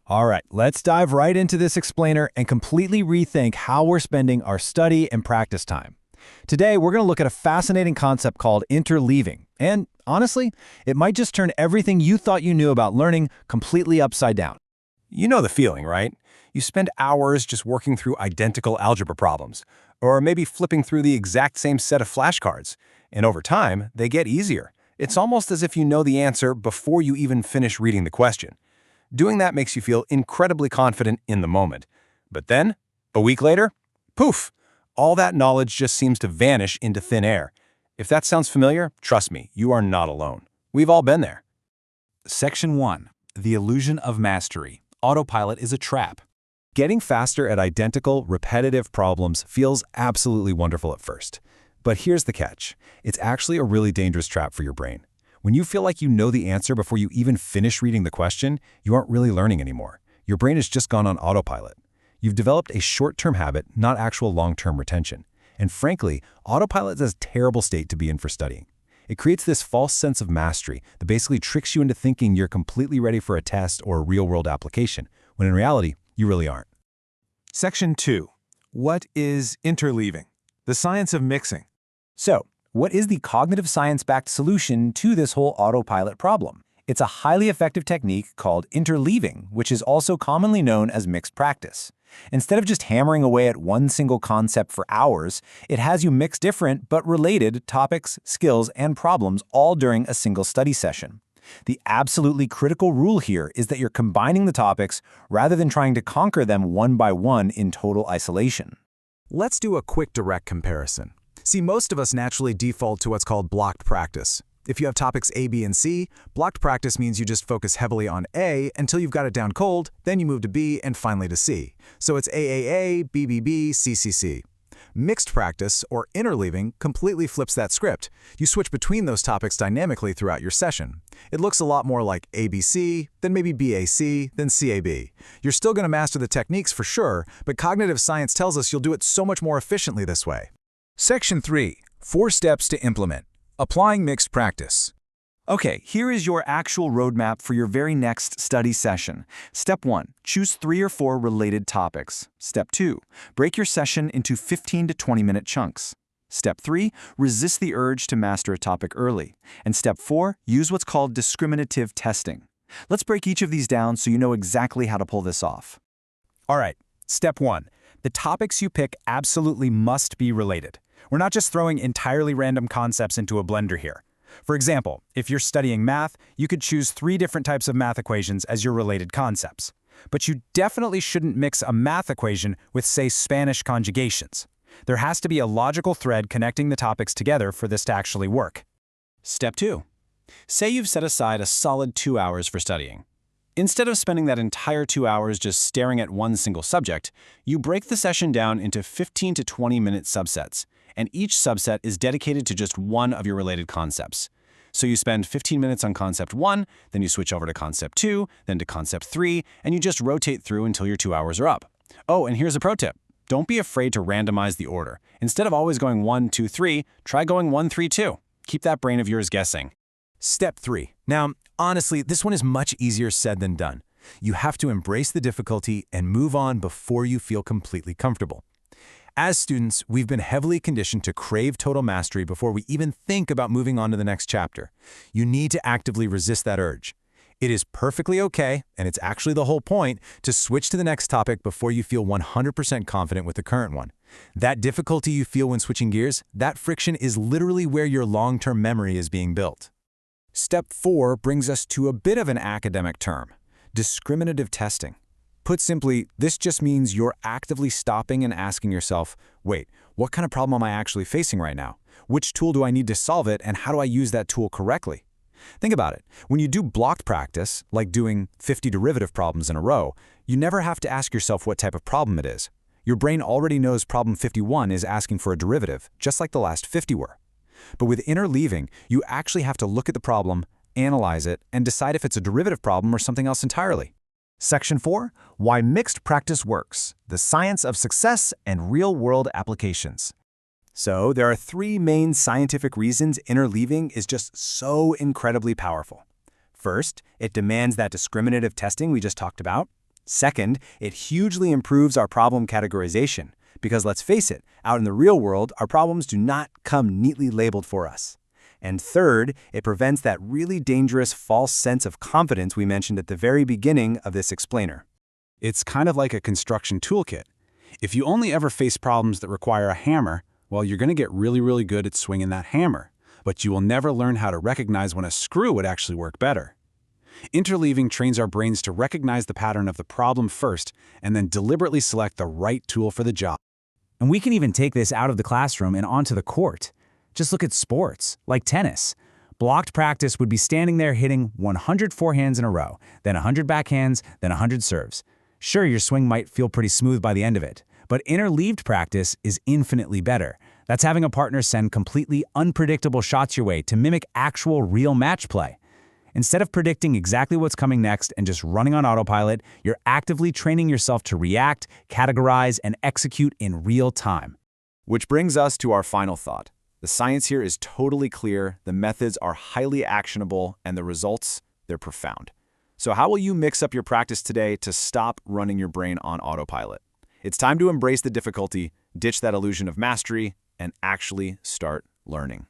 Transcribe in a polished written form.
All right, let's dive right into this explainer and completely rethink how we're spending our study and practice time. Today, we're going to look at a fascinating concept called interleaving. And honestly, it might just turn everything you thought you knew about learning completely upside down. You know the feeling, right? You spend hours just working through identical algebra problems, or maybe flipping through the exact same set of flashcards. And over time, they get easier. It's almost as if you know the answer before you even finish reading the question. Doing that makes you feel incredibly confident in the moment. But then, a week later, poof, all that knowledge just seems to vanish into thin air. If that sounds familiar, trust me, you are not alone. We've all been there. Section 1. The Illusion of Mastery. Autopilot is a trap. Getting faster at identical, repetitive problems feels absolutely wonderful at first. But here's the catch. It's actually a really dangerous trap for your brain. When you feel like you know the answer before you even finish reading the question, you aren't really learning anymore. Your brain has just gone on autopilot. You've developed a short-term habit, not actual long-term retention. And frankly, autopilot is a terrible state to be in for studying. It creates this false sense of mastery that basically tricks you into thinking you're completely ready for a test or a real-world application, when in reality, you really aren't. Section 2. What is interleaving? The science of mixing. So, what is the cognitive science-backed solution to this whole autopilot problem? It's a highly effective technique called interleaving, which is also commonly known as mixed practice. Instead of just hammering away at one single concept for hours, it has you mix different but related topics, skills, and problems all during a single study session. The absolutely critical rule here is that you're combining the topics rather than trying to conquer them one by one in total isolation. Let's do a quick direct comparison. See, most of us naturally default to what's called blocked practice. If you have topics A, B, and C, blocked practice means you just focus heavily on A until you've got it down cold, then you move to B, and finally to C. So it's AAA, BBB, CCC. Mixed practice, or interleaving, completely flips that script. You switch between those topics dynamically throughout your session. It looks a lot more like ABC, then maybe BAC, then CAB. You're still going to master the techniques for sure, but cognitive science tells us you'll do it so much more efficiently this way. Section 3. 4 steps to implement. Applying mixed practice. Okay, here is your actual roadmap for your very next study session. Step 1. Choose 3 or 4 related topics. Step 2. Break your session into 15 to 20-minute chunks. Step 3. Resist the urge to master a topic early. And Step 4. Use what's called discriminative testing. Let's break each of these down so you know exactly how to pull this off. All right, Step 1. The topics you pick absolutely must be related. We're not just throwing entirely random concepts into a blender here. For example, if you're studying math, you could choose 3 different types of math equations as your related concepts. But you definitely shouldn't mix a math equation with, say, Spanish conjugations. There has to be a logical thread connecting the topics together for this to actually work. Step 2. Say you've set aside a solid 2 hours for studying. Instead of spending that entire 2 hours just staring at one single subject, you break the session down into 15 to 20-minute subsets, and each subset is dedicated to just one of your related concepts. So you spend 15 minutes on concept 1, then you switch over to concept 2, then to concept 3, and you just rotate through until your 2 hours are up. Oh, and here's a pro tip. Don't be afraid to randomize the order. Instead of always going 1, 2, 3, try going 1, 3, 2. Keep that brain of yours guessing. Step 3. Now, honestly, this one is much easier said than done. You have to embrace the difficulty and move on before you feel completely comfortable. As students, we've been heavily conditioned to crave total mastery before we even think about moving on to the next chapter. You need to actively resist that urge. It is perfectly okay, and it's actually the whole point, to switch to the next topic before you feel 100% confident with the current one. That difficulty you feel when switching gears, that friction is literally where your long-term memory is being built. Step 4 brings us to a bit of an academic term, discriminative testing. Put simply, this just means you're actively stopping and asking yourself, wait, what kind of problem am I actually facing right now? Which tool do I need to solve it, and how do I use that tool correctly? Think about it. When you do blocked practice, like doing 50 derivative problems in a row, you never have to ask yourself what type of problem it is. Your brain already knows problem 51 is asking for a derivative, just like the last 50 were. But with interleaving, you actually have to look at the problem, analyze it, and decide if it's a derivative problem or something else entirely. Section 4. Why mixed practice works. The science of success and real-world applications. So there are 3 main scientific reasons interleaving is just so incredibly powerful. First, it demands that discriminative testing we just talked about. Second, it hugely improves our problem categorization, because let's face it, out in the real world, our problems do not come neatly labeled for us. And third, it prevents that really dangerous false sense of confidence we mentioned at the very beginning of this explainer. It's kind of like a construction toolkit. If you only ever face problems that require a hammer, well, you're going to get really good at swinging that hammer, but you will never learn how to recognize when a screw would actually work better. Interleaving trains our brains to recognize the pattern of the problem first and then deliberately select the right tool for the job. And we can even take this out of the classroom and onto the court. Just look at sports, like tennis. Blocked practice would be standing there hitting 100 forehands in a row, then 100 backhands, then 100 serves. Sure, your swing might feel pretty smooth by the end of it, but interleaved practice is infinitely better. That's having a partner send completely unpredictable shots your way to mimic actual real match play. Instead of predicting exactly what's coming next and just running on autopilot, you're actively training yourself to react, categorize, and execute in real time. Which brings us to our final thought. The science here is totally clear, the methods are highly actionable, and the results, they're profound. So how will you mix up your practice today to stop running your brain on autopilot? It's time to embrace the difficulty, ditch that illusion of mastery, and actually start learning.